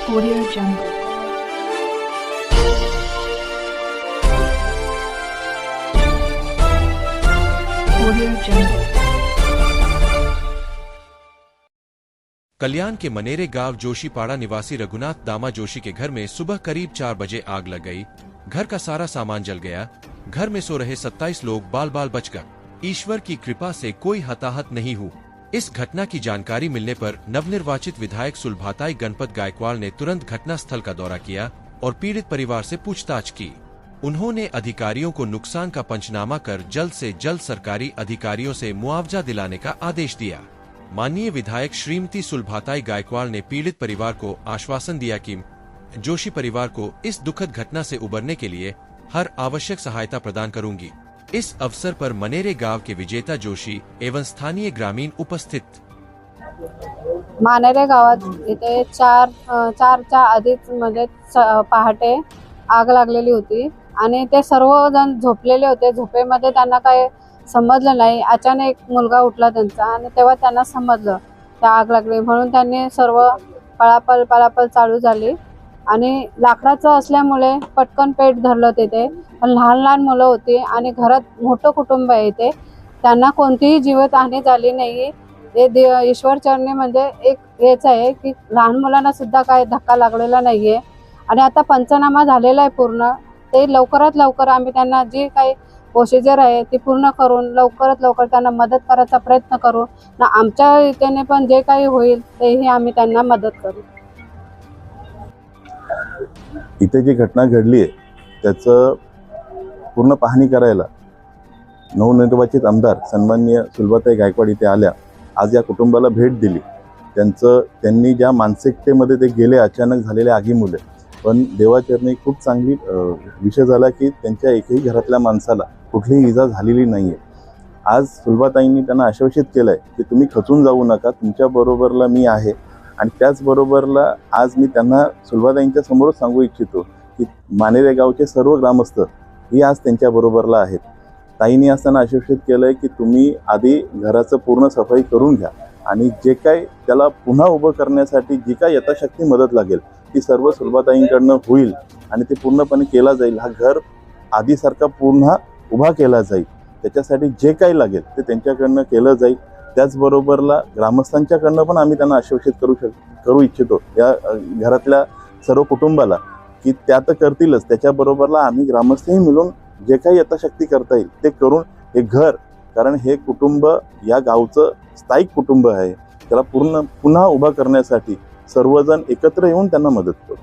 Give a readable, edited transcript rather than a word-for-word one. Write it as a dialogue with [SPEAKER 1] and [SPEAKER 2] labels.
[SPEAKER 1] Audio Jungle. Audio Jungle.
[SPEAKER 2] कल्याण के मनेरे गांव जोशीपाड़ा निवासी रघुनाथ दामा जोशी के घर में सुबह करीब 4 बजे आग लग गई। घर का सारा सामान जल गया। घर में सो रहे 27 लोग बाल बाल बच गए। ईश्वर की कृपा से कोई हताहत नहीं हुआ। इस घटना की जानकारी मिलने पर नवनिर्वाचित विधायक सुलभाताई गणपत गायकवाड़ ने तुरंत घटना स्थल का दौरा किया और पीड़ित परिवार से पूछताछ की। उन्होंने अधिकारियों को नुकसान का पंचनामा कर जल्द से जल्द सरकारी अधिकारियों से मुआवजा दिलाने का आदेश दिया। माननीय विधायक श्रीमती सुलभाताई गायकवाड़ ने पीड़ित परिवार को आश्वासन दिया कि जोशी परिवार को इस दुखद घटना से उबरने के लिए हर आवश्यक सहायता प्रदान करूंगी। इस अवसर पर मनेरे गांव के विजेता जोशी एवं स्थानीय ग्रामीण उपस्थित।
[SPEAKER 3] मानेरे गावात इथे चारच्या आधीच म्हणजे पहाटे आग लागलेली होती आणि ते सर्वजण झोपलेले होते। झोपेमध्ये त्यांना काही समजलं नाही। अचानक एक मुलगा उठला त्यांचा आणि तेव्हा त्यांना समजलं त्या आग लागली म्हणून त्यांनी सर्व पळापळ चालू झाली आणि लाकडाचं असल्यामुळे पटकन पेट धरलं तिथे। लहान लहान मुलं होती आणि घरात मोठं कुटुंब आहे इथे। त्यांना कोणतीही जीवितहानी झाली नाही। हे ईश्वर चरणी म्हणजे एक हेच आहे की लहान मुलांना सुद्धा काही धक्का लागलेला नाहीये आणि आता पंचनामा झालेला आहे पूर्ण। ते लवकरात लवकर आम्ही त्यांना जी काही प्रोसिजर आहे ती पूर्ण करून लवकरात लवकर त्यांना मदत करायचा प्रयत्न करू ना। आमच्या इथे पण जे काही होईल तेही आम्ही त्यांना मदत करू।
[SPEAKER 4] इथे जी घटना घडली आहे त्याचं पूर्ण पाहणी करायला नवनिर्वाचित आमदार सन्माननीय सुलभाताई गायकवाड इथे आल्या। आज या कुटुंबाला भेट दिली। त्यांनी ज्या मानसिकतेमध्ये ते गेले अचानक झालेल्या आगीमुळे, पण देवाचरणी खूप चांगली विषय झाला की त्यांच्या एकही घरातल्या माणसाला कुठलीही इजा झालेली नाही आहे। आज सुलभाताईंनी त्यांना आश्वासित केलं आहे की तुम्ही खचून जाऊ नका, तुमच्याबरोबरला मी आहे। आणि त्याचबरोबरला आज मी त्यांना सुलभाताईंच्या समोरच सांगू इच्छितो की मानेरे गावचे सर्व ग्रामस्थ ही आज त्यांच्याबरोबरला आहेत। ताईंनी असताना आश्वासित केलं आहे की तुम्ही आधी घराचं पूर्ण सफाई करून घ्या आणि जे काही त्याला पुन्हा उभं करण्यासाठी जी काही यथाशक्ती मदत लागेल ती सर्व सुलभाताईंकडनं होईल आणि ते पूर्णपणे केला जाईल। हा घर आधीसारखा पुन्हा उभा केला जाईल। त्याच्यासाठी जे काही लागेल ते त्यांच्याकडनं केलं जाईल। त्याचबरोबरला ग्रामस्थांच्याकडनं पण आम्ही त्यांना आश्वासित करू इच्छितो या घरातल्या सर्व कुटुंबाला की त्या तर करतीलच, त्याच्याबरोबरला आम्ही ग्रामस्थही मिळून जे काही यथाशक्ती करता येईल ते करून हे घर, कारण हे कुटुंब या गावचं स्थायिक कुटुंब आहे, त्याला पुन्हा उभा करण्यासाठी सर्वजण एकत्र येऊन त्यांना मदत करू।